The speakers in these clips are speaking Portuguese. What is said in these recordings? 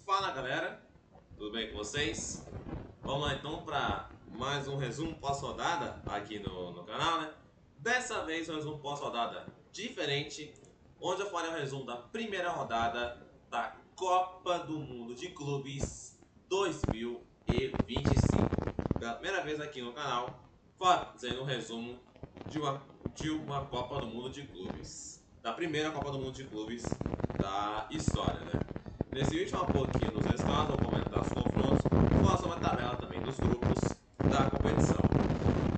Fala galera, tudo bem com vocês? Vamos lá então para mais um resumo pós-rodada aqui no canal, né? Dessa vez um resumo pós-rodada diferente, onde eu farei um resumo da primeira rodada da Copa do Mundo de Clubes 2025. Pela primeira vez aqui no canal, fazendo um resumo de uma Copa do Mundo de Clubes. Da primeira Copa do Mundo de Clubes da história, né? Nesse vídeo, falar um pouquinho dos resultados, vou comentar os confrontos, falar sobre a tabela também dos grupos da competição.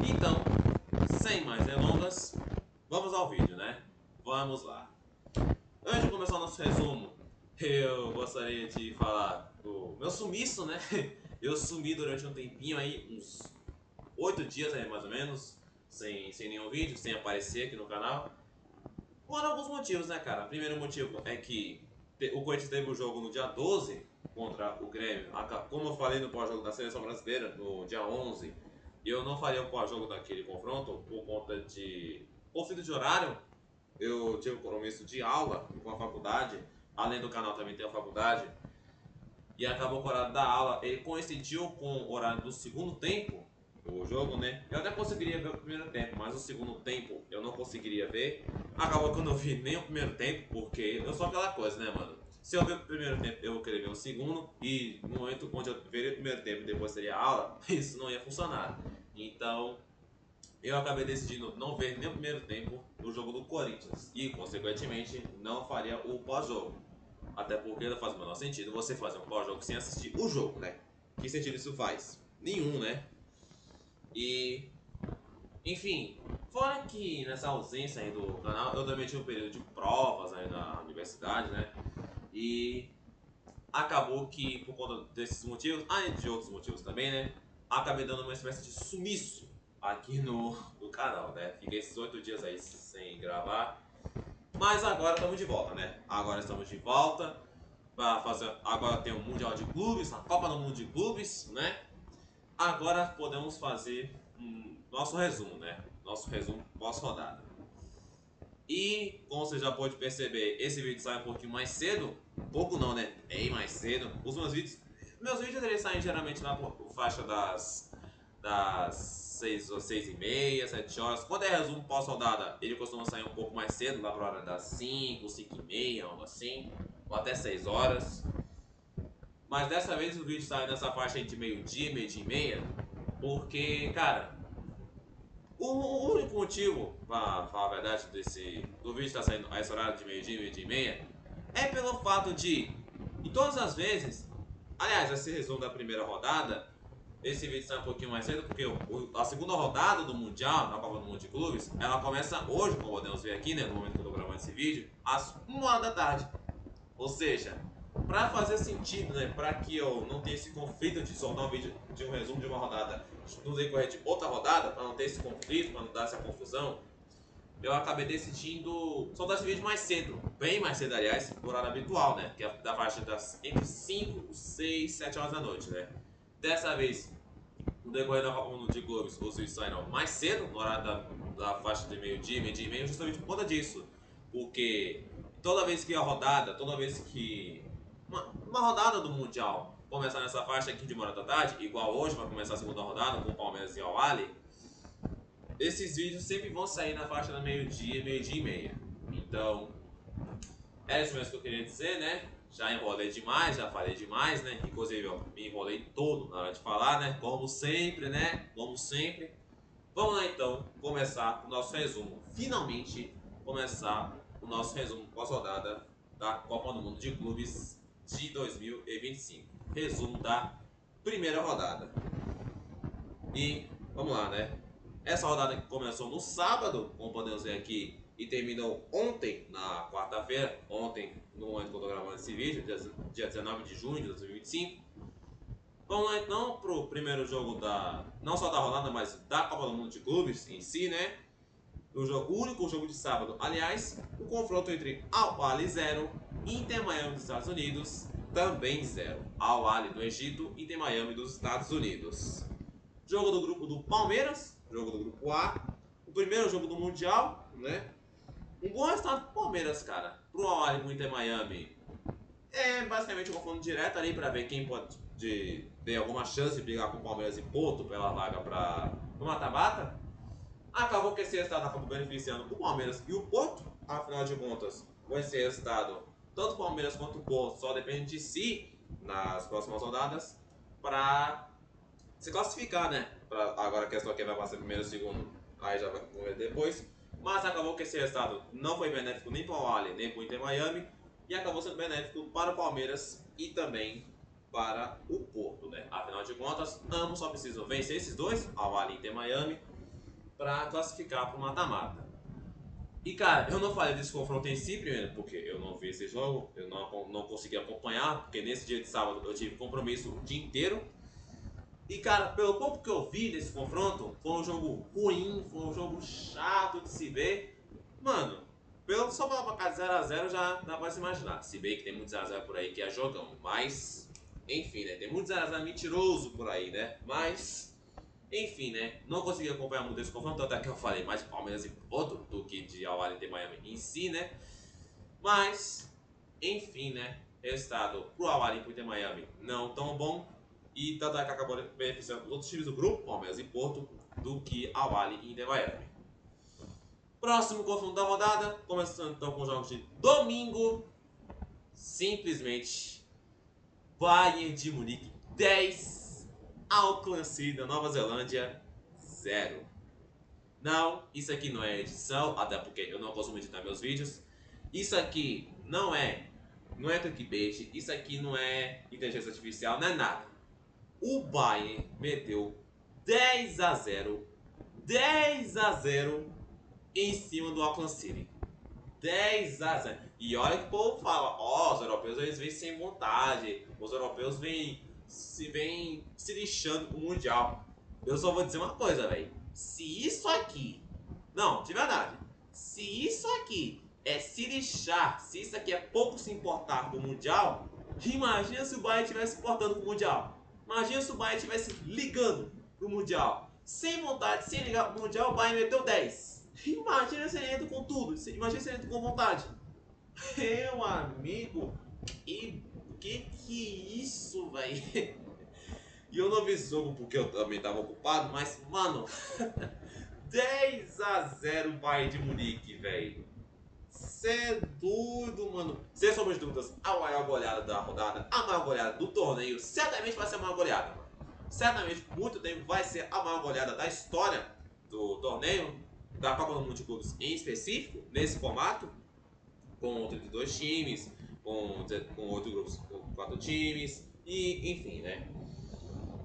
Então, sem mais delongas, vamos ao vídeo, né? Vamos lá. Antes de começar o nosso resumo, eu gostaria de falar do meu sumiço, né? Eu sumi durante um tempinho aí, uns 8 dias aí mais ou menos, sem nenhum vídeo, sem aparecer aqui no canal. Por alguns motivos, né, cara? Primeiro motivo é que o Corinthians teve o jogo no dia 12 contra o Grêmio. Como eu falei no pós-jogo da Seleção Brasileira, no dia 11, eu não faria o pós-jogo daquele confronto por conta de conflito de horário. Eu tive um compromisso de aula com a faculdade, além do canal também tem a faculdade, e acabou com o horário da aula. Ele coincidiu com o horário do segundo tempo, o jogo, né? Eu até conseguiria ver o primeiro tempo, mas o segundo tempo eu não conseguiria ver. Acabou que eu não vi nem o primeiro tempo, porque eu sou aquela coisa, né, mano? Se eu ver o primeiro tempo, eu vou querer ver o segundo, e no momento onde eu veria o primeiro tempo e depois seria a aula, isso não ia funcionar. Então, eu acabei decidindo não ver nem o primeiro tempo do jogo do Corinthians, e, consequentemente, não faria o pós-jogo. Até porque não faz o menor sentido você fazer um pós-jogo sem assistir o jogo, né? Que sentido isso faz? Nenhum, né? E, enfim, fora que nessa ausência aí do canal, eu também tive um período de provas aí na universidade, né? E acabou que, por conta desses motivos, além de outros motivos também, né? Acabei dando uma espécie de sumiço aqui no canal, né? Fiquei esses 8 dias aí sem gravar. Mas agora estamos de volta, né? Agora estamos de volta para fazer. Agora tem o Mundial de Clubes, a Copa do Mundo de Clubes, né? Agora podemos fazer nosso resumo, né? Nosso resumo pós-rodada. E, como você já pode perceber, esse vídeo sai um pouquinho mais cedo. Pouco não, né? Bem mais cedo. Os meus vídeos eles saem geralmente na faixa das 6 ou 6 e meia, 7 horas. Quando é resumo pós-rodada, ele costuma sair um pouco mais cedo, lá pra hora das 5, 5 e meia, algo assim. Ou até 6 horas. Mas dessa vez o vídeo sai nessa faixa de meio-dia, meio-dia e meia. Porque, cara, o único motivo, pra falar a verdade, do vídeo estar saindo a esse horário de meio-dia, meio-dia e meia, é pelo fato de, em todas as vezes, aliás, esse resumo da primeira rodada, esse vídeo sai um pouquinho mais cedo, porque a segunda rodada do Mundial, na Copa do Mundo de Clubes, ela começa hoje, como podemos ver aqui, né, no momento que eu tô gravando esse vídeo, às 1h da tarde. Ou seja, para fazer sentido, né, para que eu não tenha esse conflito de soltar um vídeo de um resumo de uma rodada no decorrer de outra rodada, para não ter esse conflito, para não dar essa confusão, eu acabei decidindo soltar esse vídeo mais cedo, bem mais cedo, aliás, no horário habitual, né, que é da faixa das entre 5, 6, 7 horas da noite, né. Dessa vez, no decorrer da Copa do Mundo de Clubes, os vídeos saíram mais cedo, no horário da faixa de meio-dia, meio-dia e meio, justamente por conta disso, porque toda vez que a rodada, toda vez que uma rodada do Mundial começar nessa faixa aqui de 1h da tarde, igual hoje vai começar a segunda rodada com o Palmeiras e o Al-Ahly, esses vídeos sempre vão sair na faixa da meio-dia, meio-dia e meia. Então, é isso mesmo que eu queria dizer, né? Já enrolei demais, já falei demais, né? Inclusive, eu me enrolei todo na hora de falar, né? Como sempre, né? Como sempre. Vamos lá então começar o nosso resumo. Finalmente começar o nosso resumo pós-rodada da Copa do Mundo de Clubes de 2025. Resumo da primeira rodada. E vamos lá, né? Essa rodada que começou no sábado, como podemos ver aqui, e terminou ontem, na quarta-feira, ontem, no momento que eu estou gravando esse vídeo, dia 19 de junho de 2025. Vamos lá então pro primeiro jogo não só da rodada, mas da Copa do Mundo de Clubes em si, né? O único jogo de sábado, aliás, o confronto entre Al-Ahly 0, Inter Miami dos Estados Unidos, também 0. Al-Ahly do Egito, Inter Miami dos Estados Unidos. Jogo do grupo do Palmeiras, jogo do grupo A, o primeiro jogo do Mundial, né? Um bom resultado pro Palmeiras, cara. Pro Al-Ahly e pro Inter Miami, É basicamente um confronto direto ali para ver quem pode ter alguma chance de brigar com o Palmeiras e Porto pela vaga para o mata-mata. Acabou que esse resultado acabou beneficiando o Palmeiras e o Porto. Afinal de contas, com esse resultado, tanto o Palmeiras quanto o Porto só dependem de si nas próximas rodadas para se classificar, né? Agora a questão aqui vai passar primeiro e segundo, aí já vai ver depois. Mas acabou que esse resultado não foi benéfico nem para o Al nem para o Inter Miami e acabou sendo benéfico para o Palmeiras e também para o Porto, né? Afinal de contas, ambos só precisam vencer esses dois, Al Ahly e Inter Miami, para classificar para o mata-mata. E cara, eu não falei desse confronto em si primeiro, porque eu não vi esse jogo, eu não consegui acompanhar, porque nesse dia de sábado eu tive compromisso o dia inteiro. E cara, pelo pouco que eu vi desse confronto, foi um jogo ruim, foi um jogo chato de se ver. Mano, só pela placar de 0x0 já dá pra se imaginar. Se bem que tem muito 0x0 por aí que é jogão, mas... Enfim, né? Tem muito 0x0 mentiroso por aí, né? Mas... Enfim, né? Não consegui acompanhar muito esse confronto, até que eu falei mais de Palmeiras e Porto do que de Al Ahly e Miami em si, né? Mas... Enfim, né? Resultado pro Al Ahly e pro Inter Miami não tão bom. E tanto é que acabou beneficiando os outros times do grupo, Palmeiras e Porto, do que Al Ahly e Inter Miami. Próximo confronto da rodada, começando então com os jogos de domingo. Simplesmente Bayern de Munique 10, Auckland City da Nova Zelândia 0. Não, isso aqui não é edição, até porque eu não costumo editar meus vídeos. Isso aqui não é clickbait, isso aqui não é inteligência artificial, não é nada. O Bayern meteu 10x0 em cima do Auckland City. 10x0. E olha que o povo fala, os europeus eles vêm sem vontade, os europeus vêm se lixando com o Mundial. Eu só vou dizer uma coisa, velho. Se isso aqui, não, de verdade, se isso aqui é se lixar, se isso aqui é pouco se importar com o Mundial, imagina se o Bayern estivesse se importando com o Mundial. Imagina se o Bayern estivesse ligando pro Mundial. Sem vontade, sem ligar pro Mundial, o Bayern meteu 10. Imagina se ele entra com tudo. Imagina se ele entra com vontade. Meu amigo, que é isso, velho? E eu não vi esse jogo porque eu também tava ocupado, mas, mano, 10x0 Bayern de Munique, velho. Cê é doido, mano. Sem sombra de dúvidas, a maior goleada da rodada, a maior goleada do torneio, certamente vai ser a maior goleada, mano. Certamente, por muito tempo, vai ser a maior goleada da história do torneio, da Copa do Mundo de Clubes em específico, nesse formato, com 32 times, com 8 grupos, com 4 times, e enfim, né?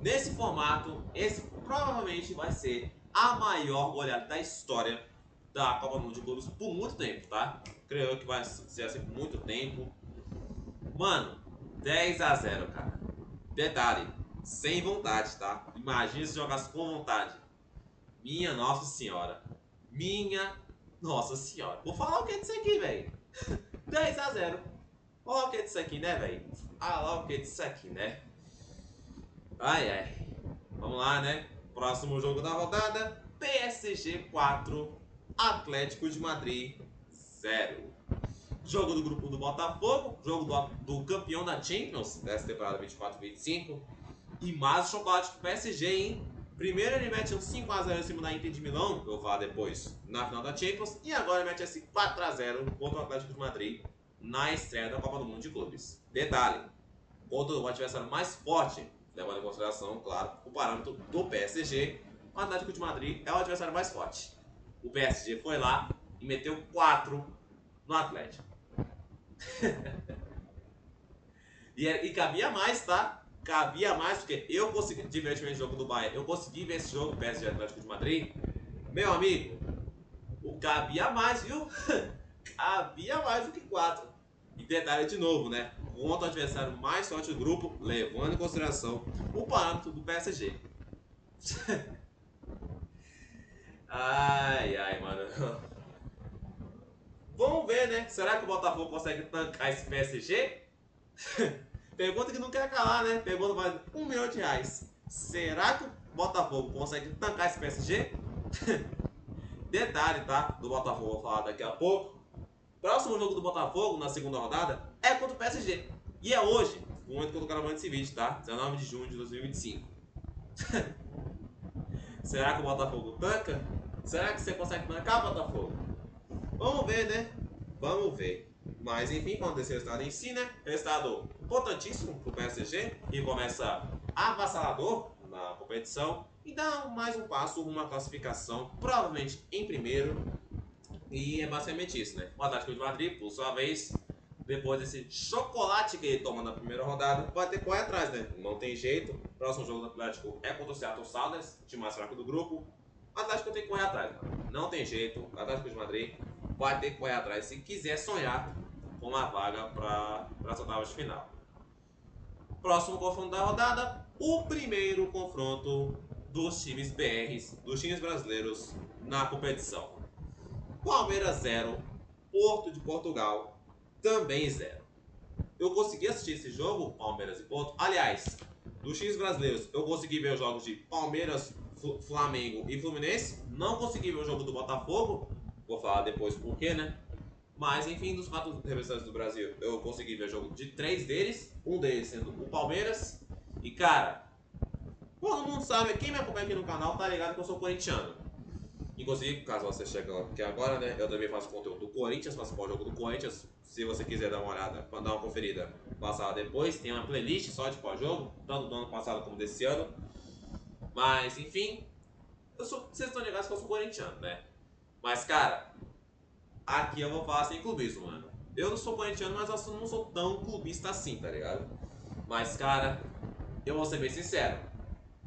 Nesse formato, esse provavelmente vai ser a maior goleada da história da Copa do Mundo de Clubes por muito tempo, tá? Creio que vai ser assim por muito tempo. Mano, 10x0, cara. Detalhe, sem vontade, tá? Imagina se jogasse com vontade. Minha Nossa Senhora. Minha Nossa Senhora. Vou falar o que disso aqui, velho. 10x0. Olha o que disso aqui, né, velho? Ah, lá o que disso aqui, né? Ai, ai. Vamos lá, né? Próximo jogo da rodada. PSG 4, Atlético de Madrid 0. Jogo do grupo do Botafogo, jogo do campeão da Champions dessa temporada 24-25. E mais o chocolate do PSG, hein? Primeiro ele mete um 5x0 em cima da Inter de Milão, que eu vou falar depois, na final da Champions. E agora ele mete esse 4x0 contra o Atlético de Madrid na estreia da Copa do Mundo de Clubes. Detalhe, contra o adversário mais forte, levando em consideração, claro, o parâmetro do PSG, o Atlético de Madrid é o adversário mais forte. O PSG foi lá e meteu 4 no Atlético. e cabia mais, tá? Cabia mais, porque eu consegui, divertimento do jogo do Bayern, eu consegui ver esse jogo, PSG Atlético de Madrid. Meu amigo, cabia mais, viu? Cabia mais do que 4. E detalhe de novo, né? Contra o adversário mais forte do grupo, levando em consideração o parâmetro do PSG. Ai, ai, mano. Vamos ver, né? Será que o Botafogo consegue tancar esse PSG? Pergunta que não quer calar, né? Pergunta vale R$1 milhão. Será que o Botafogo consegue tancar esse PSG? Detalhe, tá? Do Botafogo, vou falar daqui a pouco. Próximo jogo do Botafogo, na segunda rodada, é contra o PSG. E é hoje, no momento que eu tô gravando esse vídeo, tá? 19 de junho de 2025. Será que o Botafogo tanca? Será que você consegue tancar, Botafogo? Vamos ver, né? Vamos ver. Mas enfim, falando desse resultado em si, né? Resultado importantíssimo pro PSG, que começa avassalador na competição e dá mais um passo, uma classificação, provavelmente em primeiro. E é basicamente isso, né? O Atlético de Madrid, por sua vez, depois desse chocolate que ele toma na primeira rodada, vai ter que correr atrás, né? Não tem jeito. O próximo jogo do Atlético é contra o Seattle Sounders, time mais fraco do grupo. O Atlético tem que correr atrás, cara. Não tem jeito. O Atlético de Madrid vai ter que correr atrás se quiser sonhar com uma vaga para as oitavas de final. Próximo confronto da rodada, o primeiro confronto dos times BRs, dos times brasileiros na competição. Palmeiras 0, Porto de Portugal também 0. Eu consegui assistir esse jogo, Palmeiras e Porto. Aliás, dos times brasileiros, eu consegui ver os jogos de Palmeiras, Flamengo e Fluminense. Não consegui ver o jogo do Botafogo. Vou falar depois por quê, né? Mas, enfim, dos 4 representantes do Brasil, eu consegui ver o jogo de 3 deles. Um deles sendo o Palmeiras. E, cara, todo mundo sabe, quem me acompanha aqui no canal tá ligado que eu sou corintiano. Inclusive, caso você chegue aqui agora, né? Eu também faço conteúdo do Corinthians, faço o jogo do Corinthians. Se você quiser dar uma olhada, dar uma conferida, passar lá depois. Tem uma playlist só de pós-jogo, tanto do ano passado como desse ano. Mas, enfim, vocês estão ligados que eu sou corintiano, né? Mas, cara, aqui eu vou falar sem clubismo, mano. Eu não sou corintiano, mas eu não sou tão clubista assim, tá ligado? Mas, cara, eu vou ser bem sincero.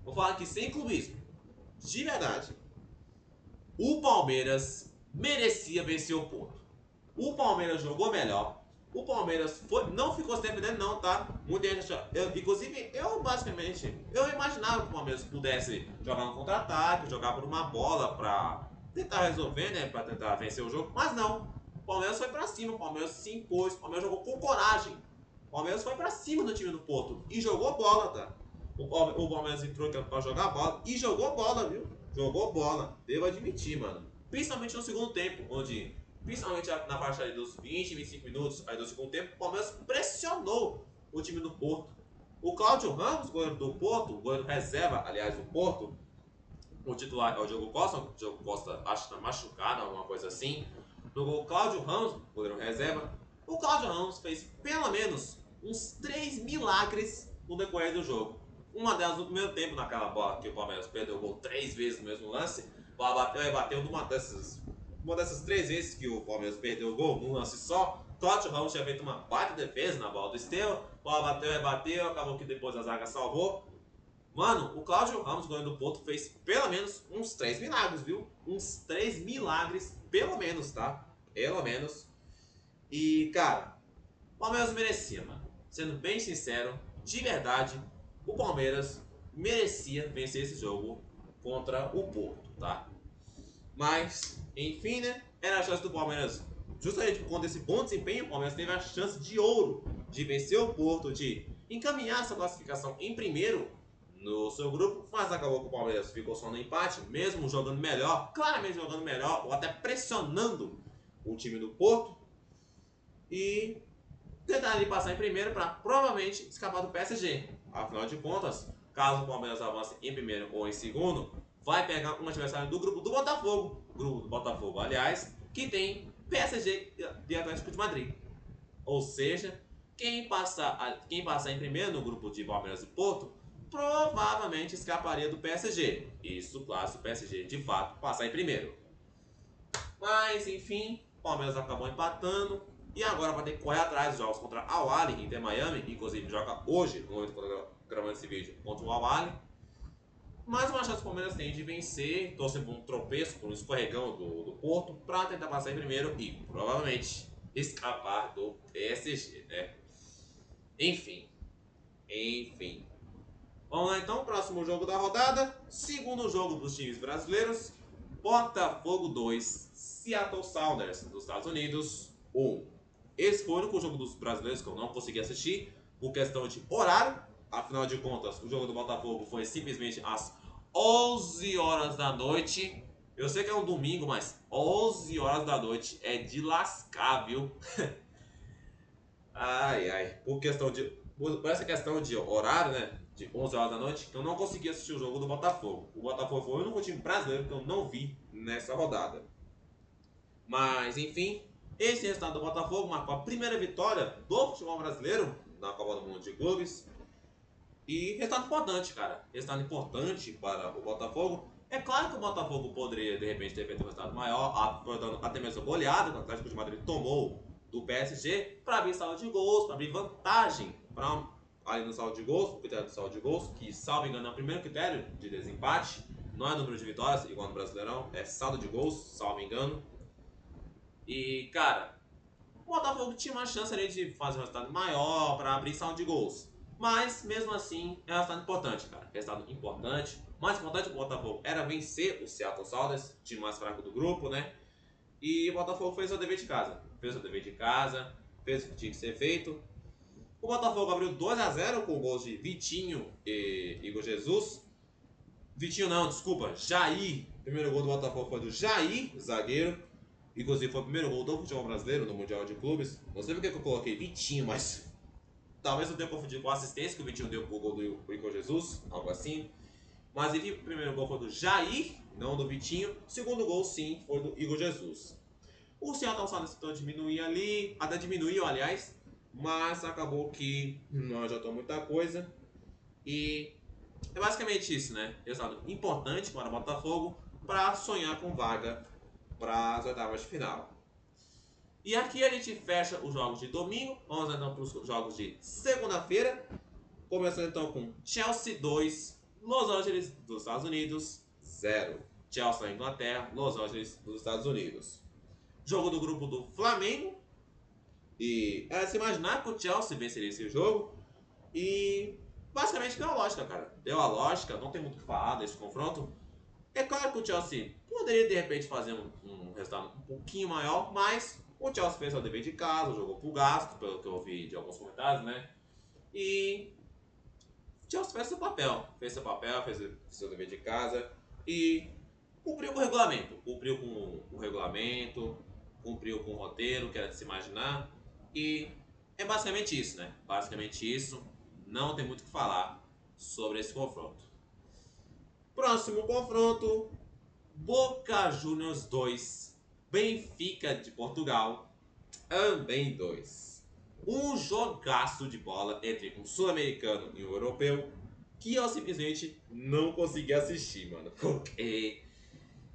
Vou falar aqui sem clubismo. De verdade. O Palmeiras merecia vencer o Porto. O Palmeiras jogou melhor. O Palmeiras não ficou se defendendo não, tá? Muita gente achou, inclusive, eu basicamente, eu imaginava que o Palmeiras pudesse jogar um contra-ataque, jogar por uma bola pra tentar resolver, né? Pra tentar vencer o jogo. Mas não. O Palmeiras foi pra cima, o Palmeiras se impôs, o Palmeiras jogou com coragem. O Palmeiras foi pra cima do time do Porto e jogou bola, tá? O Palmeiras entrou pra jogar bola e jogou bola, viu? Jogou bola, devo admitir, mano. Principalmente no segundo tempo, onde, principalmente na faixa dos 20, 25 minutos aí do segundo tempo, o Palmeiras pressionou o time do Porto. O Cláudio Ramos, goleiro do Porto, goleiro reserva, aliás, do Porto, o titular é o Diogo Costa. O Diogo Costa acho que tá machucado, alguma coisa assim. Jogou o Cláudio Ramos, goleiro reserva. O Cláudio Ramos fez pelo menos uns 3 milagres no decorrer do jogo. Uma delas no primeiro tempo, naquela bola que o Palmeiras perdeu o gol 3 vezes no mesmo lance. O bola bateu numa dessas 3 vezes que o Palmeiras perdeu o gol, num lance só. Cláudio Ramos tinha feito uma baita defesa na bola do Estevão. A bola bateu, rebateu, acabou que depois a zaga salvou. Mano, o Cláudio Ramos, goleiro do Porto, fez pelo menos uns 3 milagres, viu? Uns 3 milagres, pelo menos, tá? Pelo menos. E, cara, o Palmeiras merecia, mano. Sendo bem sincero, de verdade, o Palmeiras merecia vencer esse jogo contra o Porto, tá? Mas, enfim, né? Era a chance do Palmeiras, justamente por conta desse bom desempenho, o Palmeiras teve a chance de ouro de vencer o Porto, de encaminhar essa classificação em primeiro no seu grupo, mas acabou que o Palmeiras ficou só no empate, mesmo jogando melhor, claramente jogando melhor, ou até pressionando o time do Porto, e tentar ali passar em primeiro para provavelmente escapar do PSG. Afinal de contas, caso o Palmeiras avance em primeiro ou em segundo, vai pegar um adversário do grupo do Botafogo. Grupo do Botafogo, aliás, que tem PSG e Atlético de Madrid. Ou seja, quem passar em primeiro no grupo de Palmeiras e Porto provavelmente escaparia do PSG. Isso, claro, se o PSG de fato passar em primeiro. Mas, enfim, o Palmeiras acabou empatando. E agora vai ter que correr atrás dos jogos contra Al Ahly, Inter Miami. Inclusive joga hoje, no momento que eu tô gravando esse vídeo, contra o Al Ahly. Mas uma chance que o Palmeiras tem de vencer, torcer por um tropeço, por um escorregão do Porto, para tentar passar em primeiro e provavelmente escapar do PSG, né? Enfim. Vamos lá então, próximo jogo da rodada. Segundo jogo dos times brasileiros. Botafogo 2, Seattle Sounders dos Estados Unidos 1. Esse foi o único jogo dos brasileiros que eu não consegui assistir por questão de horário. Afinal de contas, o jogo do Botafogo foi simplesmente às 11 horas da noite. Eu sei que é um domingo, mas 11 horas da noite é de lascar, viu? Ai, ai. Por essa questão de horário, né? De 11 horas da noite, que eu não consegui assistir o jogo do Botafogo. O Botafogo foi o único time brasileiro que eu não vi nessa rodada. Mas, enfim, esse resultado do Botafogo marcou a primeira vitória do futebol brasileiro na Copa do Mundo de Clubes. E resultado importante, cara. Resultado importante para o Botafogo. É claro que o Botafogo poderia, de repente, ter feito um resultado maior, até mesmo goleado, que o Atlético de Madrid tomou do PSG, para abrir saldo de gols, para abrir vantagem ali no saldo de gols, o critério do saldo de gols, que, salvo engano, é o primeiro critério de desempate. Não é número de vitórias, igual no Brasileirão, é saldo de gols, salvo engano. E, cara, o Botafogo tinha uma chance ali de fazer um resultado maior para abrir saldo de gols. Mas, mesmo assim, é um resultado importante, cara. Resultado importante. O mais importante do Botafogo era vencer o Seattle Sounders, time mais fraco do grupo, né? E o Botafogo fez o dever de casa. Fez o dever de casa, fez o que tinha que ser feito. O Botafogo abriu 2-0 com gols de Vitinho e Igor Jesus. Vitinho não, desculpa, Jair. O primeiro gol do Botafogo foi do Jair, zagueiro. Inclusive foi o primeiro gol do futebol brasileiro no Mundial de Clubes. Não sei porque que eu coloquei Vitinho, mas talvez eu tenha confundido com a assistência que o Vitinho deu pro gol do Igor Jesus, algo assim. Mas enfim, o primeiro gol foi do Jair, não do Vitinho. O segundo gol, sim, foi do Igor Jesus. O Seattle Sounders tentou diminuir ali, até diminuiu, aliás, mas acabou que não adiantou muita coisa. E é basicamente isso, né? Resultado importante para o Botafogo para sonhar com vaga para as oitavas de final. E aqui a gente fecha os jogos de domingo. Vamos então para os jogos de segunda-feira. Começando então com Chelsea 2, Los Angeles dos Estados Unidos 0. Chelsea na Inglaterra, Los Angeles dos Estados Unidos. Jogo do grupo do Flamengo. E era se imaginar que o Chelsea venceria esse jogo. E basicamente deu a lógica, cara. Deu a lógica, não tem muito o que falar desse confronto. É claro que o Chelsea poderia de repente fazer um resultado um pouquinho maior, mas o Chelsea fez o dever de casa, jogou pro gasto, pelo que eu vi de alguns comentários, né? E o Chelsea fez seu dever de casa e cumpriu com o regulamento. Cumpriu com o regulamento, cumpriu com o roteiro, que era de se imaginar. E é basicamente isso, né? Basicamente isso. Não tem muito o que falar sobre esse confronto. Próximo confronto: Boca Juniors 2, Benfica de Portugal também 2. Um jogaço de bola entre um sul-americano e um europeu que eu simplesmente não consegui assistir, mano. Porque,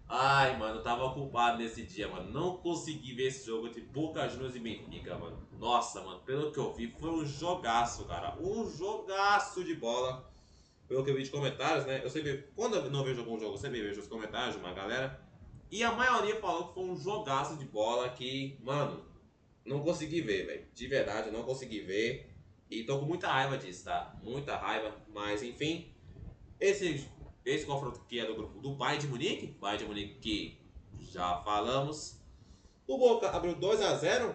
ai, mano, eu tava ocupado nesse dia, mano. Não consegui ver esse jogo entre Boca Juniors e Benfica, mano. Nossa, mano, pelo que eu vi, foi um jogaço, cara. Um jogaço de bola. Pelo que eu vi de comentários, né? Eu sempre, quando eu não vejo algum jogo, eu sempre vejo os comentários de uma galera. E a maioria falou que foi um jogaço de bola que, mano, não consegui ver, velho. De verdade, eu não consegui ver. E tô com muita raiva disso, tá? Muita raiva. Mas, enfim, esse confronto aqui é do grupo do Bayern de Munique. Bayern de Munique que já falamos. O Boca abriu 2-0.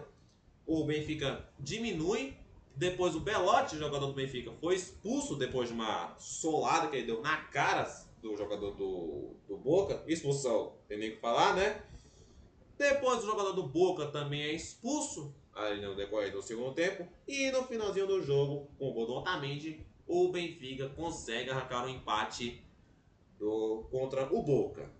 O Benfica diminui. Depois o Belotti, jogador do Benfica, foi expulso depois de uma solada que ele deu na cara do jogador do Boca. Expulsão, tem nem o que falar, né? Depois o jogador do Boca também é expulso ali no decorrer do segundo tempo. E no finalzinho do jogo, com o gol do Otamendi, o Benfica consegue arrancar um empate contra o Boca.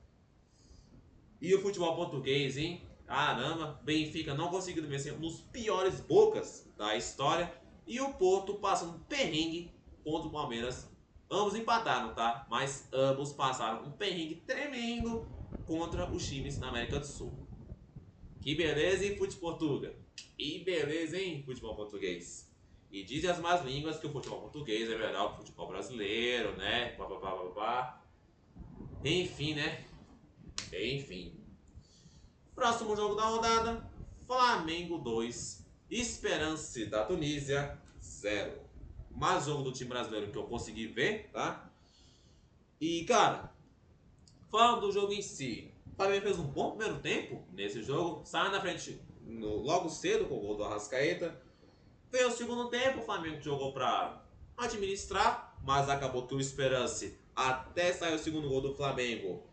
E o futebol português, hein? Caramba, Benfica não conseguindo vencer um dos piores Bocas da história. E o Porto passando um perrengue contra o Palmeiras. Ambos empataram, tá? Mas ambos passaram um perrengue tremendo contra os times da América do Sul. Que beleza, hein, futebol português? Que beleza, hein, futebol português? E dizem as más línguas que o futebol português é melhor que o futebol brasileiro, né? Pá, pá, pá, pá, pá. Enfim, né? Enfim. Próximo jogo da rodada: Flamengo 2, Esperance da Tunísia 0. Mais jogo do time brasileiro que eu consegui ver, tá? E, cara, falando do jogo em si, o Flamengo fez um bom primeiro tempo nesse jogo, saiu na frente logo cedo com o gol do Arrascaeta. Veio o segundo tempo, o Flamengo jogou para administrar, mas acabou que o Esperance, até sair o segundo gol do Flamengo,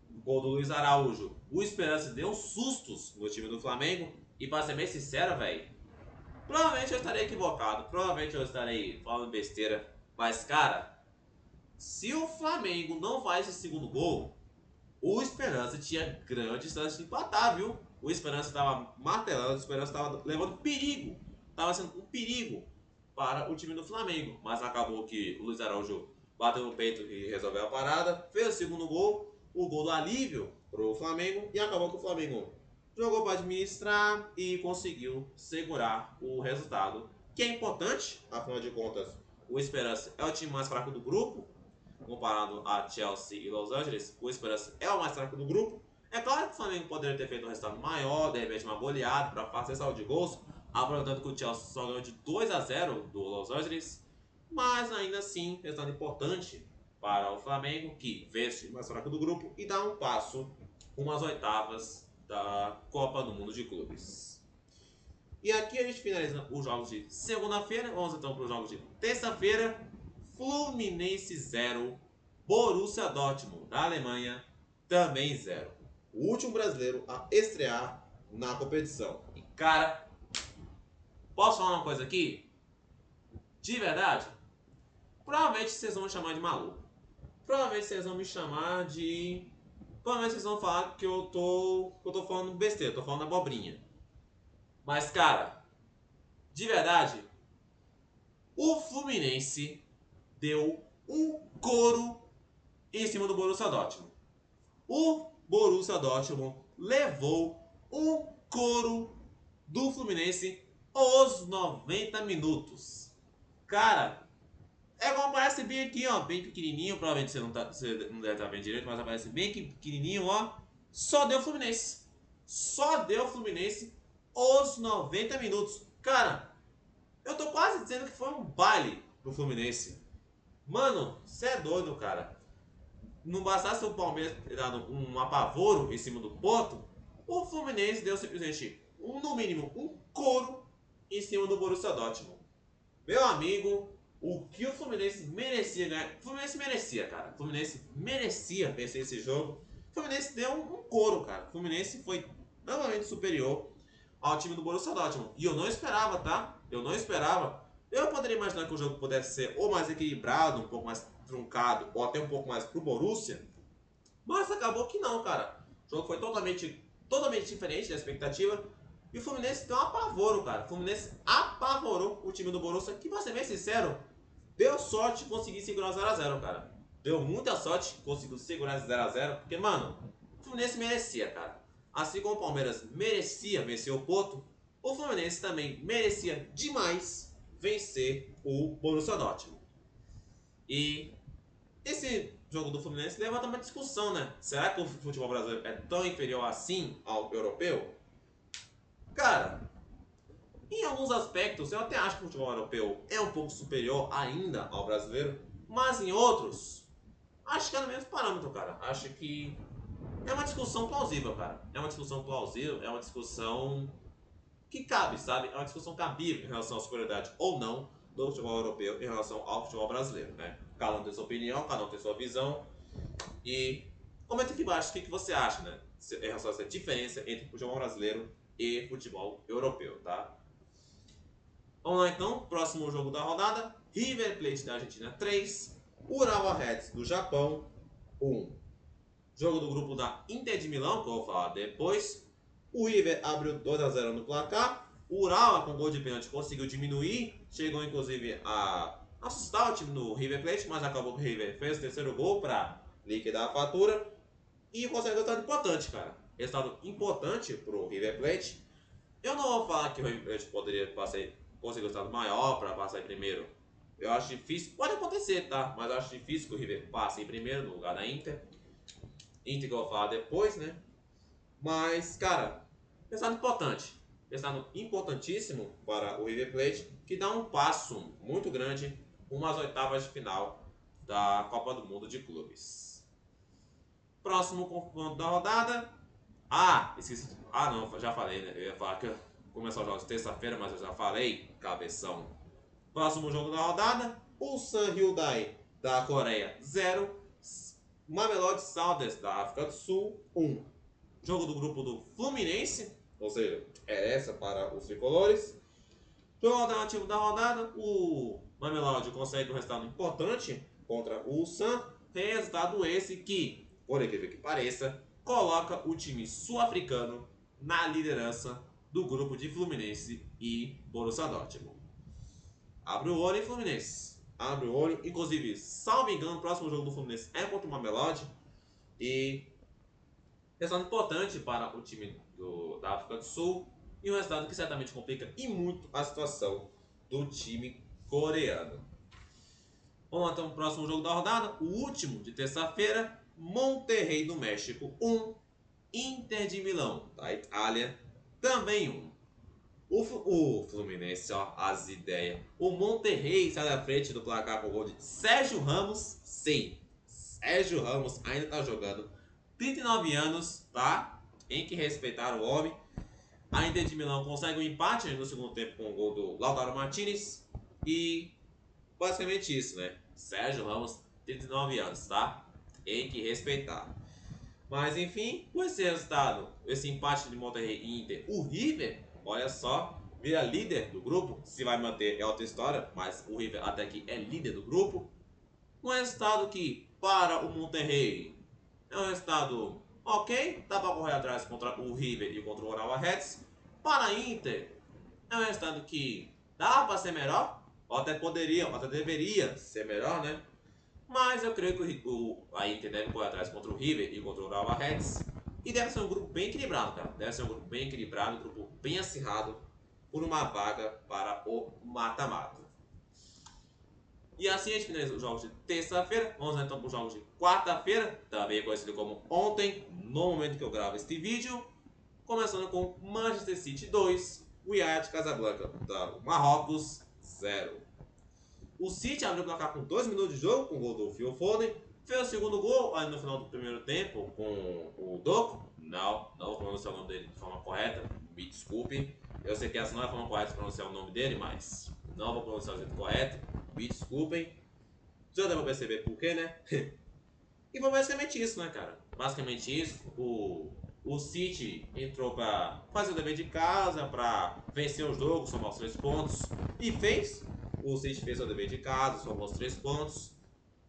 o gol do Luiz Araújo, o Esperance deu sustos no time do Flamengo. E pra ser bem sincero, velho, Provavelmente eu estarei equivocado, provavelmente eu estarei falando besteira, mas cara, se o Flamengo não faz esse segundo gol, o Esperança tinha grande chance de empatar, viu? O Esperança estava martelando, o Esperança estava levando perigo, estava sendo um perigo para o time do Flamengo, mas acabou que o Luiz Araújo bateu no peito e resolveu a parada, fez o segundo gol, o gol do alívio para o Flamengo, e acabou que o Flamengo jogou para administrar e conseguiu segurar o resultado, que é importante, afinal de contas, o Esperança é o time mais fraco do grupo, comparado a Chelsea e Los Angeles, o Esperança é o mais fraco do grupo. É claro que o Flamengo poderia ter feito um resultado maior, de repente uma goleada para fazer saldo de gols, aproveitando que o Chelsea só ganhou de 2-0 do Los Angeles, mas ainda assim, resultado importante para o Flamengo, que vence o mais fraco do grupo e dá um passo rumo às oitavas da Copa do Mundo de Clubes. E aqui a gente finaliza os jogos de segunda-feira. Vamos então para os jogos de terça-feira. Fluminense 0, Borussia Dortmund da Alemanha também 0. O último brasileiro a estrear na competição. E cara, posso falar uma coisa aqui? De verdade, provavelmente vocês vão me chamar de maluco. Provavelmente vocês vão me chamar de... Provavelmente vocês vão falar que eu tô falando besteira, tô falando abobrinha. Mas cara, de verdade, o Fluminense deu um couro em cima do Borussia Dortmund. O Borussia Dortmund levou um couro do Fluminense os 90 minutos. Cara, é como aparece bem aqui, ó, bem pequenininho, provavelmente você não deve estar vendo direito, mas aparece bem pequenininho, ó. Só deu Fluminense. Só deu Fluminense os 90 minutos. Cara, eu tô quase dizendo que foi um baile do Fluminense. Mano, você é doido, cara. Não bastasse o Palmeiras ter dado um apavoro em cima do Porto, o Fluminense deu simplesmente, no mínimo, um couro em cima do Borussia Dortmund. Meu amigo, o que o Fluminense merecia ganhar... O Fluminense merecia, cara. O Fluminense merecia vencer esse jogo. O Fluminense deu um couro, cara. O Fluminense foi novamente superior ao time do Borussia Dortmund. E eu não esperava, tá? Eu não esperava. Eu poderia imaginar que o jogo pudesse ser ou mais equilibrado, um pouco mais truncado, ou até um pouco mais pro Borussia. Mas acabou que não, cara. O jogo foi totalmente diferente da expectativa. E o Fluminense deu um apavoro, cara. O Fluminense apavorou o time do Borussia, que, pra ser bem sincero, deu sorte de conseguir segurar o 0x0, cara. Deu muita sorte de conseguir segurar esse 0x0, porque, mano, o Fluminense merecia, cara. Assim como o Palmeiras merecia vencer o Porto, o Fluminense também merecia demais vencer o Borussia Dortmund. E esse jogo do Fluminense levanta uma discussão, né? Será que o futebol brasileiro é tão inferior assim ao europeu? Cara, em alguns aspectos eu até acho que o futebol europeu é um pouco superior ainda ao brasileiro, mas em outros, acho que é no mesmo parâmetro, cara. Acho que é uma discussão plausível, cara. É uma discussão plausível, é uma discussão que cabe, sabe? É uma discussão cabível em relação à superioridade ou não do futebol europeu em relação ao futebol brasileiro, né? Cada um tem sua opinião, cada um tem sua visão. E comenta aqui embaixo o que você acha, né? Em relação a essa diferença entre futebol brasileiro e futebol europeu, tá? Vamos lá então, próximo jogo da rodada. River Plate da Argentina 3, Urawa Reds do Japão 1. Jogo do grupo da Inter de Milão, que eu vou falar depois. O River abriu 2-0 no placar. O Urawa, com gol de pênalti, conseguiu diminuir. Chegou inclusive a assustar o time do River Plate, mas acabou que o River fez o terceiro gol para liquidar a fatura. E conseguiu um resultado importante, cara. Resultado importante pro River Plate. Eu não vou falar que o River Plate poderia conseguir um resultado maior para passar em primeiro. Eu acho difícil. Pode acontecer, tá? Mas eu acho difícil que o River passe em primeiro no lugar da Inter. Inter que eu vou falar depois, né? Mas, cara, resultado importante. Resultado importantíssimo para o River Plate, que dá um passo muito grande rumo às oitavas de final da Copa do Mundo de Clubes. Próximo confronto da rodada. Ah, esqueci. Ah, não, já falei, né? Eu ia falar que ia começar os jogos terça-feira, mas eu já falei. Cabeção. Próximo jogo da rodada. Ulsan Hyundai da Coreia 0. Mamelodi Sundowns da África do Sul 1. Jogo do grupo do Fluminense, ou seja, é essa para os tricolores. Jogo alternativo da rodada, o Mamelodi consegue um resultado importante contra o Ulsan. Resultado esse que, por incrível que pareça, coloca o time sul-africano na liderança do grupo de Fluminense e Borussia Dortmund. Abre o olho, hein, Fluminense. Abre o olho. Inclusive, salvo engano, o próximo jogo do Fluminense é contra o Mamelodi. E resultado importante para o time da África do Sul. E um resultado que certamente complica e muito a situação do time coreano. Vamos lá, então, o próximo jogo da rodada. O último de terça-feira. Monterrey do México 1. Inter de Milão da Itália também 1. O Fluminense, ó, as ideias. O Monterrey sai da frente do placar com o gol de Sérgio Ramos. Sim, Sérgio Ramos ainda tá jogando. 39 anos, tá? Tem que respeitar o homem. A Inter de Milão consegue um empate no segundo tempo com o gol do Lautaro Martinez. E basicamente isso, né? Sérgio Ramos, 39 anos, tá? Tem que respeitar. Mas enfim, com esse resultado, esse empate de Monterrey e Inter, o River, olha só, vira líder do grupo. Se vai manter é outra história, mas o River até aqui é líder do grupo. Um resultado que, para o Monterrey, é um resultado ok, dá para correr atrás contra o River e contra o Urawa Reds. Para a Inter, é um resultado que dá para ser melhor, ou até poderia, ou até deveria ser melhor, né? Mas eu creio que a Inter deve correr atrás contra o River e contra o Urawa Reds. E deve ser um grupo bem equilibrado, cara. Deve ser um grupo bem equilibrado, um grupo bem acirrado por uma vaga para o mata-mata. E assim a gente finaliza os jogos de terça-feira. Vamos então para os jogos de quarta-feira, também conhecido como ontem, no momento que eu gravo este vídeo. Começando com Manchester City 2, Wydad Casablanca do Marrocos 0. O City abriu o placar com 2 minutos de jogo, com o gol do Phil Foden. Fez o segundo gol ali no final do primeiro tempo com o Doku. Não vou pronunciar o nome dele de forma correta, me desculpe. Eu sei que essa não é a forma correta de pronunciar o nome dele, mas não vou pronunciar o jeito correto. Me desculpem. Já deu pra perceber por quê, né? E foi basicamente isso, né, cara? Basicamente isso. O City entrou pra fazer o dever de casa, pra vencer o jogo, somar os 3 pontos. E fez. O City fez o dever de casa, somou os 3 pontos.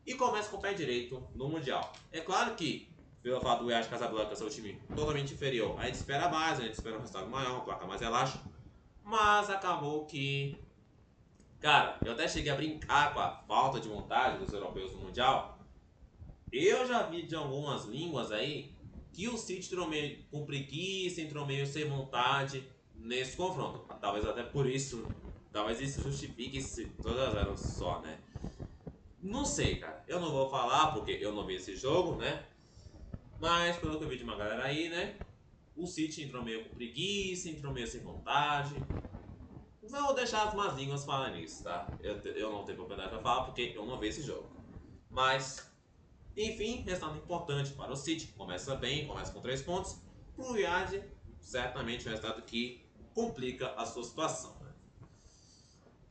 E começa com o pé direito no Mundial. É claro que, pelo fato do Wydad Casablanca ser um time totalmente inferior, a gente espera mais, a gente espera um resultado maior, uma placa mais relaxa. Mas acabou que... Cara, eu até cheguei a brincar com a falta de vontade dos europeus no Mundial. Eu já vi de algumas línguas aí que o City entrou meio com preguiça, entrou meio sem vontade nesse confronto. Talvez até por isso, talvez isso justifique se todas eram só, né? Não sei, cara. Eu não vou falar porque eu não vi esse jogo, né? Mas pelo que eu vi de uma galera aí, né? O City entrou meio com preguiça, entrou meio sem vontade. Vou deixar as más línguas falarem nisso, tá? Eu não tenho propriedade pra falar porque eu não vi esse jogo. Mas, enfim, resultado importante para o City. Começa bem, começa com 3 pontos. Pro Wydad, certamente um resultado que complica a sua situação, né?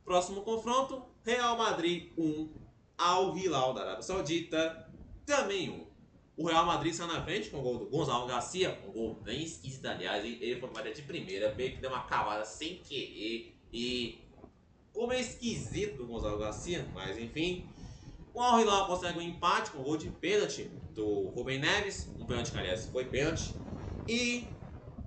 Próximo confronto, Real Madrid 1, Al Hilal da Arábia Saudita também 1. O Real Madrid saiu na frente com o gol do Gonzalo Garcia, um gol bem esquisito, aliás, ele foi bater de primeira, meio que deu uma cavada sem querer e como é esquisito o Gonzalo Garcia, mas enfim. O Al Hilal consegue um empate com o gol de pênalti do Rubem Neves, um pênalti que aliás foi pênalti, e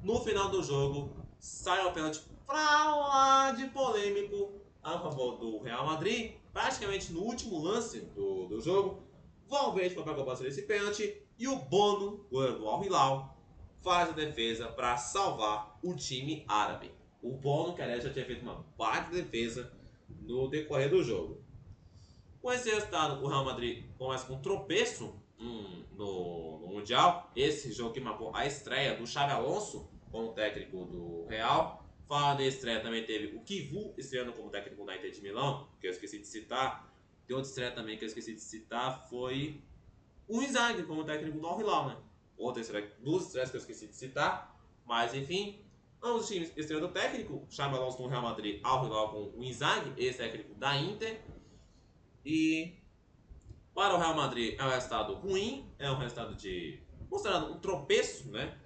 no final do jogo sai o pênalti pra lá de polêmico a favor do Real Madrid, praticamente no último lance do jogo. Valverde foi para bater esse pênalti e o Bono, goleiro do Al Hilal, faz a defesa para salvar o time árabe. O Bono, que aliás já tinha feito uma baita defesa no decorrer do jogo. Com esse resultado, o Real Madrid começa com um tropeço no Mundial. Esse jogo que marcou a estreia do Xabi Alonso como técnico do Real. Fala da estreia também teve o Kivu estreando como técnico da Inter de Milão, que eu esqueci de citar. Tem outra estreia também que eu esqueci de citar, foi o Inzaghi como técnico do Al Hilal, né? Outra estreia, 2 estreias que eu esqueci de citar. Mas enfim, ambos os times estreando técnico. Xabi Alonso com o Real Madrid, Al Hilal com o Inzaghi, ex-técnico da Inter. E para o Real Madrid é um resultado ruim, é um resultado considerado um tropeço, né?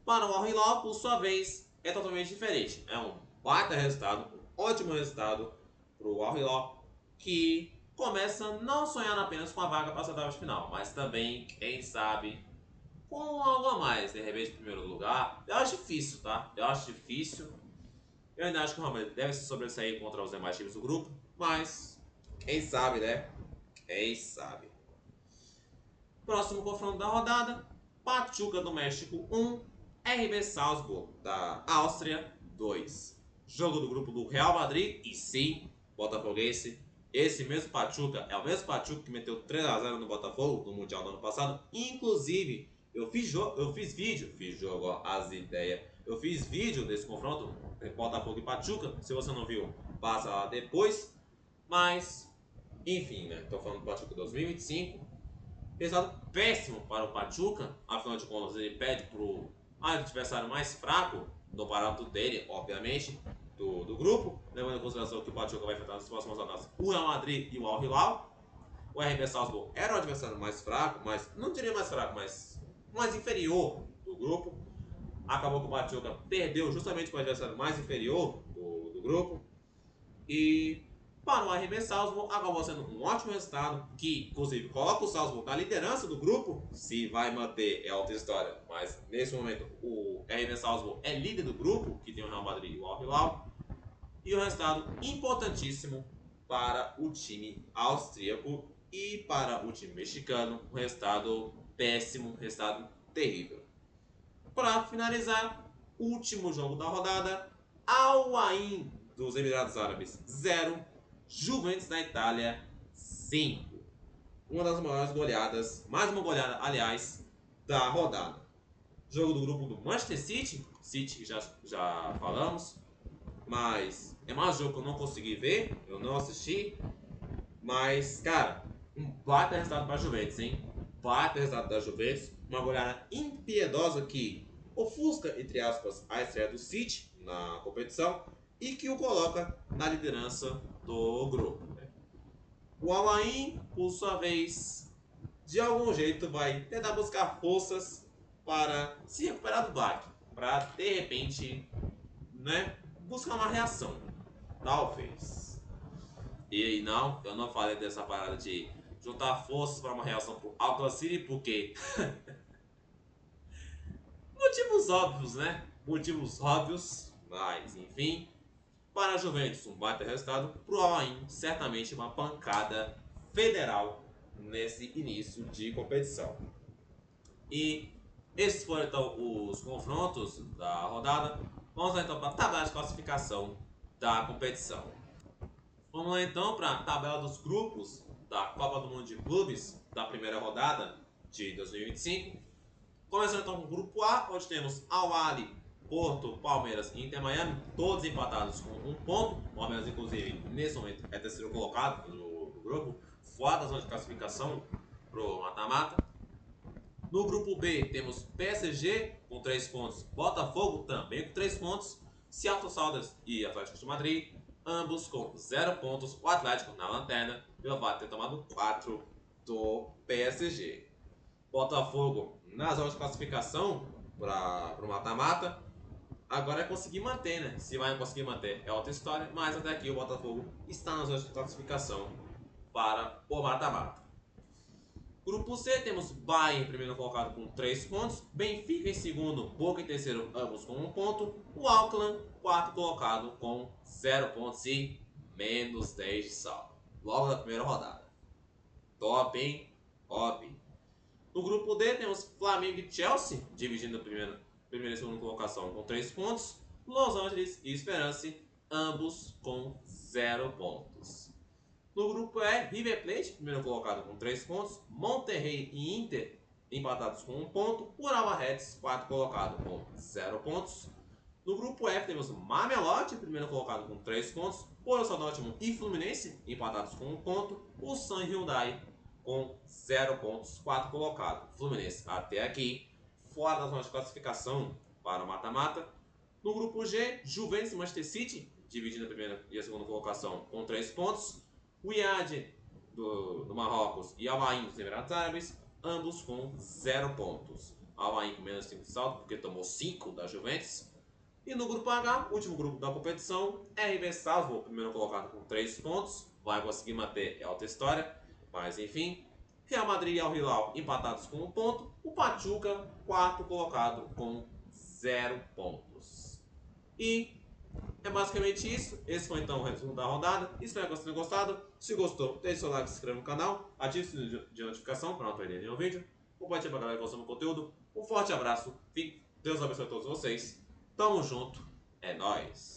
Para o Al Hilal, por sua vez, é totalmente diferente. É um baita resultado, ótimo resultado para o Al Hilal, que começa a não sonhar apenas com a vaga para as oitavas de final, mas também, quem sabe, com algo a mais, de repente, em primeiro lugar. Eu acho difícil, tá? Eu acho difícil. Eu ainda acho que o Real Madrid deve se sobressair contra os demais times do grupo, mas quem sabe, né? Quem sabe. Próximo confronto da rodada: Pachuca do México 1, RB Salzburg da Áustria 2. Jogo do grupo do Real Madrid e sim, botafoguense. Esse mesmo Pachuca é o mesmo Pachuca que meteu 3 a 0 no Botafogo no Mundial do ano passado. Inclusive, eu fiz vídeo, ó, as ideias. Eu fiz vídeo desse confronto, Botafogo e Pachuca. Se você não viu, passa lá depois. Mas, enfim, né? Tô falando do Pachuca 2025. Resultado péssimo para o Pachuca, afinal de contas ele pede para o adversário mais fraco do parâmetro dele, obviamente, do grupo, levando em consideração que o Pachuca vai enfrentar nas próximas rodadas o Real Madrid e o Al Hilal. O RB Salzburg era o adversário mais fraco, mas não diria mais fraco, mas mais inferior do grupo. Acabou que o Pachuca perdeu justamente para o adversário mais inferior do grupo. E para o RB Salzburg acabou sendo um ótimo resultado, que inclusive coloca o Salzburg na liderança do grupo. Se vai manter é outra história, mas nesse momento o RB Salzburg é líder do grupo, que tem o Real Madrid e o Al Hilal. E o resultado importantíssimo para o time austríaco e para o time mexicano, um resultado péssimo, resultado terrível. Para finalizar, último jogo da rodada: Al Ain dos Emirados Árabes 0, Juventus da Itália 5. Uma das maiores goleadas, mais uma goleada, aliás, da rodada. Jogo do grupo do Manchester City, City que já falamos, mas é mais jogo que eu não consegui ver, eu não assisti, mas, cara, um baita resultado para a Juventus, hein? Baita resultado da Juventus, uma goleada impiedosa que ofusca, entre aspas, a estreia do City na competição e que o coloca na liderança do grupo. Né? O Al Ain, por sua vez, de algum jeito vai tentar buscar forças para se recuperar do baque, para de repente, né, buscar uma reação, talvez. E aí, não, eu não falei dessa parada de juntar forças para uma reação pro Auckland City, porque motivos óbvios, né? Motivos óbvios, mas enfim. Para a Juventus, um baita resultado. Para o Al Ain, certamente uma pancada federal nesse início de competição. E esses foram então os confrontos da rodada. Vamos lá então para a tabela de classificação da competição. Vamos lá então para a tabela dos grupos da Copa do Mundo de Clubes da primeira rodada de 2025. Começando então com o grupo A, onde temos Al Ahly, Porto, Palmeiras e Inter Miami, todos empatados com um ponto. O Palmeiras, inclusive, nesse momento é terceiro colocado no grupo, fora da zona de classificação para o mata-mata. No grupo B temos PSG com 3 pontos, Botafogo também com 3 pontos, Seattle Sounders e Atlético de Madrid, ambos com 0 pontos, o Atlético na lanterna, pelo fato de ter tomado 4 do PSG. Botafogo na zona de classificação para o mata-mata. Agora é conseguir manter, né? Se vai conseguir manter é outra história, mas até aqui o Botafogo está na zona de classificação para o mata-mata. Grupo C temos Bayern em primeiro colocado com 3 pontos, Benfica em segundo, Boca em terceiro, ambos com 1 ponto, o Auckland quarto colocado com 0 pontos e menos 10 de saldo. Logo na primeira rodada. Top, hein? Top. No grupo D temos Flamengo e Chelsea, dividindo a primeira e segunda colocação com 3 pontos. Los Angeles e Esperance, ambos com 0 pontos. No grupo E, River Plate, primeiro colocado com 3 pontos. Monterrey e Inter, empatados com 1 ponto. Urawa Reds, quarto colocado com 0 pontos. No grupo F temos Mamelodi, primeiro colocado com 3 pontos. Borussia Dortmund e Fluminense, empatados com 1 ponto. O San Hyundai com 0 pontos, 4 colocado. Fluminense até aqui, fora da zona de classificação para o mata-mata. No grupo G, Juventus e Manchester City, dividindo a primeira e a segunda colocação com 3 pontos. O Iad do Marrocos e Al Ain dos Emirados Árabes, ambos com 0 pontos. Al Ain com menos 5 de saldo, porque tomou 5 da Juventus. E no grupo H, último grupo da competição, RB Salzburg, primeiro colocado com 3 pontos, vai conseguir manter alta história, mas enfim. Real Madrid e Al Hilal empatados com 1 ponto, o Pachuca, quarto colocado com 0 pontos. E é basicamente isso. Esse foi então o resumo da rodada. Espero que vocês tenham gostado. Se gostou, deixe seu like, se inscreva no canal, ative o sininho de notificação para não perder nenhum vídeo. Compartilhe para a galera que consome o conteúdo. Um forte abraço. Deus abençoe a todos vocês. Tamo junto. É nóis.